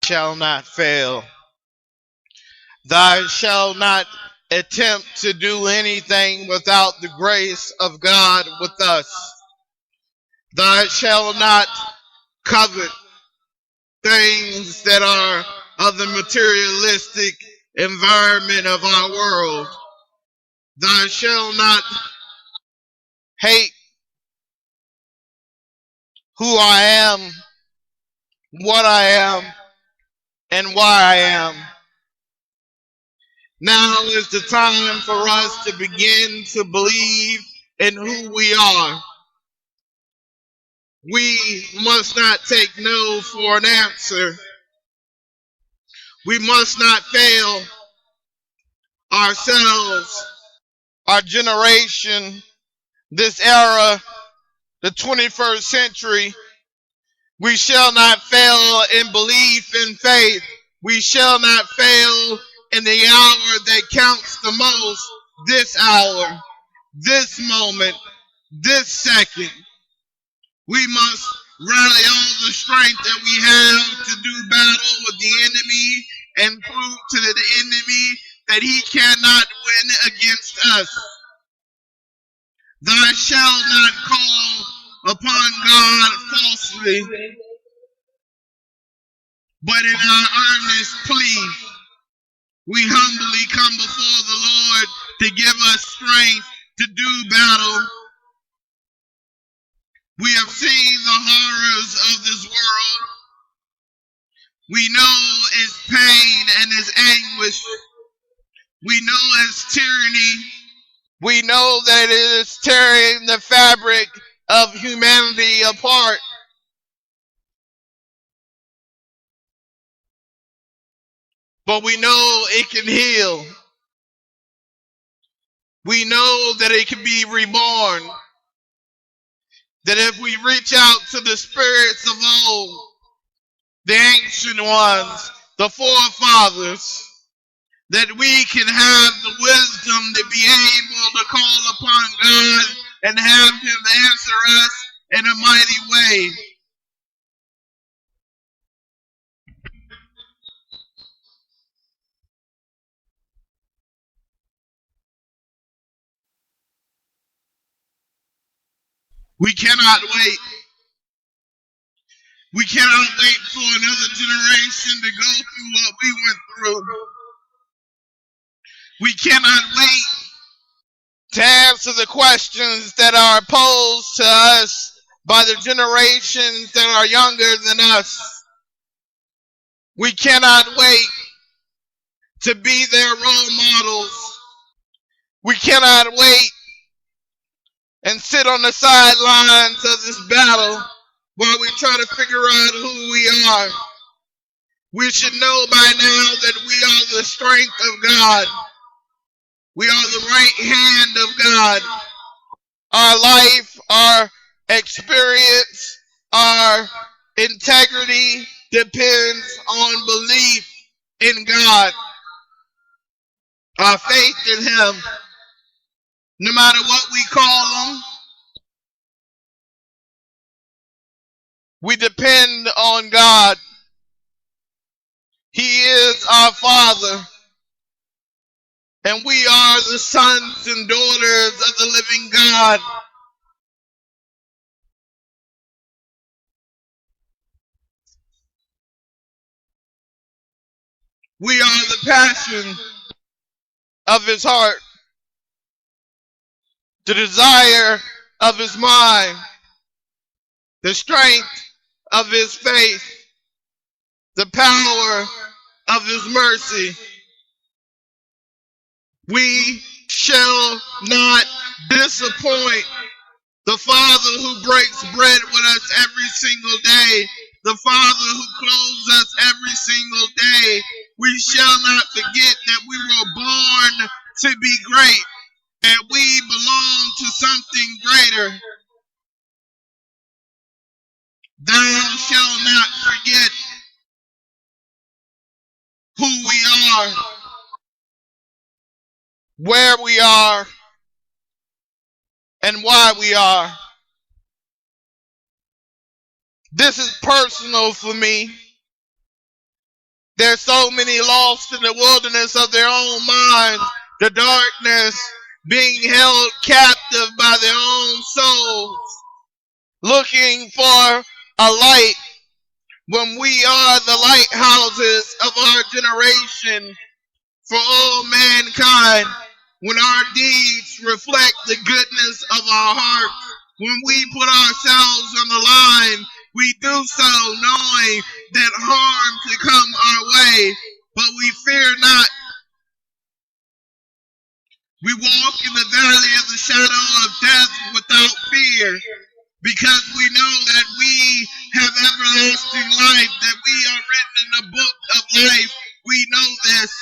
shall not fail. Thou shalt not attempt to do anything without the grace of God with us. Thou shalt not covet things that are of the materialistic environment of our world. Thou shalt not hate who I am, what I am, and why I am. Now is the time for us to begin to believe in who we are. We must not take no for an answer. We must not fail ourselves, our generation, this era, the 21st century. We shall not fail in belief and faith. We shall not fail in the hour that counts the most, this hour, this moment, this second. We must rally all the strength that we have to do battle with the enemy and prove to the enemy that he cannot win against us. Thou shalt not call upon God falsely, but in our earnest plea, we humbly come before the Lord to give us strength to do battle. We have seen the horrors of this world. We know its pain and its anguish. We know its tyranny. We know that it is tearing the fabric of humanity apart. But we know it can heal. We know that it can be reborn. That if we reach out to the spirits of old, the ancient ones, the forefathers, that we can have the wisdom to be able to call upon God and have Him answer us in a mighty way. We cannot wait. We cannot wait for another generation to go through what we went through. We cannot wait to answer the questions that are posed to us by the generations that are younger than us. We cannot wait to be their role models. We cannot wait and sit on the sidelines of this battle while we try to figure out who we are. We should know by now that we are the strength of God. We are the right hand of God. Our life, our experience, our integrity depends on belief in God. Our faith in Him. No matter what we call Him, we depend on God. He is our Father. And we are the sons and daughters of the living God. We are the passion of His heart, the desire of His mind, the strength of His faith, the power of His mercy. We shall not disappoint the Father who breaks bread with us every single day, the Father who clothes us every single day. We shall not forget that we were born to be great, that we belong to something greater. Thou shalt not forget who we are, where we are, and why we are. This is personal for me. There's so many lost in the wilderness of their own minds, the darkness, being held captive by their own souls, looking for a light when we are the lighthouses of our generation for all mankind, when our deeds reflect the goodness of our heart, when we put ourselves on the line, we do so knowing that harm could come our way, but we fear not. We walk in the valley of the shadow of death without fear, because we know that we have everlasting life, that we are written in the book of life. We know this.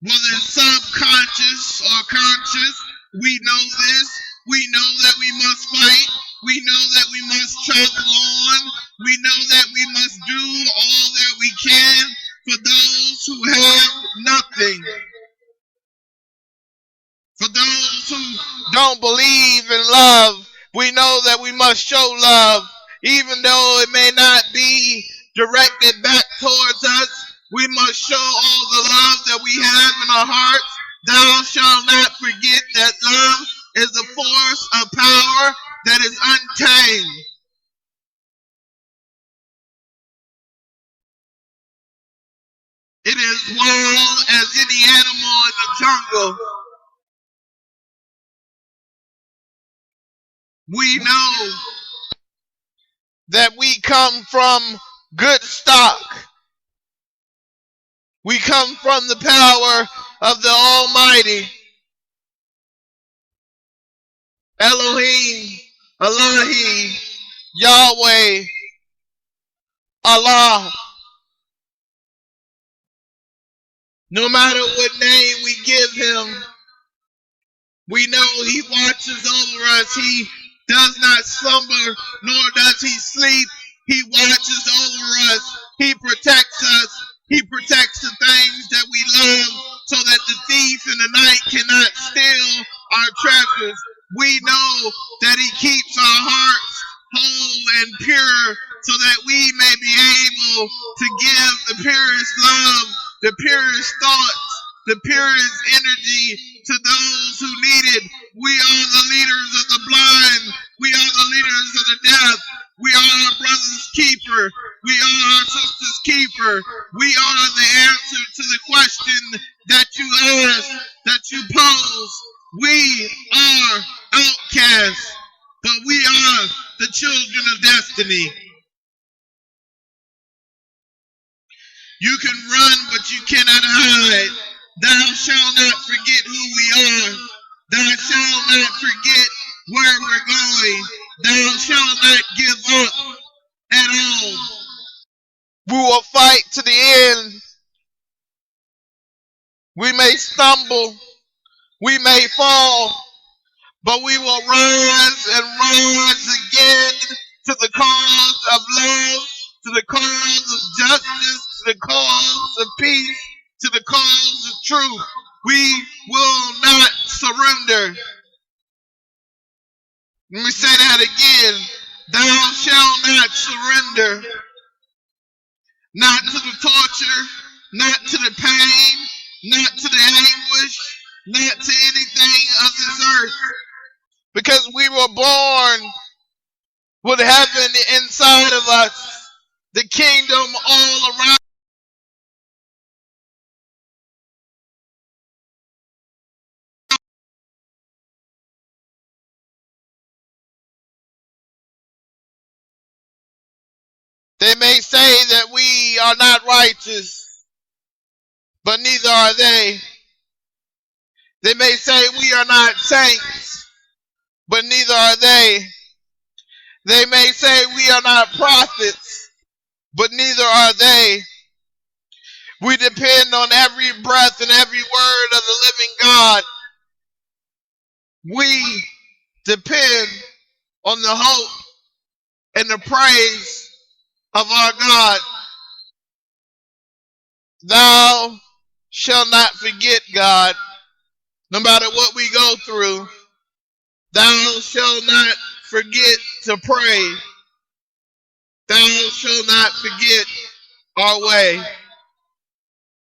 Whether it's subconscious or conscious, we know this. We know that we must fight. We know that we must travel on. We know that we must do all that we can for those who have nothing. For those who don't believe in love, we know that we must show love, even though it may not be directed back towards us. We must show all the love that we have in our hearts. Thou shalt not forget that love is a force of power that is untamed. It is wild as any animal in the jungle. We know that we come from good stock. We come from the power of the Almighty. Elohim, Elohi, Yahweh, Allah. No matter what name we give him, we know he watches over us. He does not slumber, nor does he sleep. He watches over us. He protects us. He protects the things that we love so that the thief in the night cannot steal our treasures. We know that he keeps our hearts whole and pure so that we may be able to give the purest love, the purest thoughts, the purest energy to those who need it. We are the leaders of the blind. We are the leaders of the deaf. We are our brother's keeper. We are our sister's keeper. We are the answer to the question that you ask, that you pose. We are outcasts, but we are the children of destiny. You can run, but you cannot hide. Thou shalt not forget who we are. Thou shalt not forget where we're going. Thou shalt not give up at all. We will fight to the end. We may stumble. We may fall. But we will rise and rise again to the cause of love, to the cause of justice, to the cause of peace, to the cause of truth. We will not surrender. Let me say that again. Thou shalt not surrender. Not to the torture, not to the pain, not to the anguish, not to anything of this earth. Because we were born with heaven inside of us, the kingdom all around. They may say that we are not righteous, but neither are they. They may say we are not saints, but neither are they. They may say we are not prophets, but neither are they. We depend on every breath and every word of the living God. We depend on the hope and the praise of our God. Thou shalt not forget, God, no matter what we go through. Thou shalt not forget to pray. Thou shall not forget our way.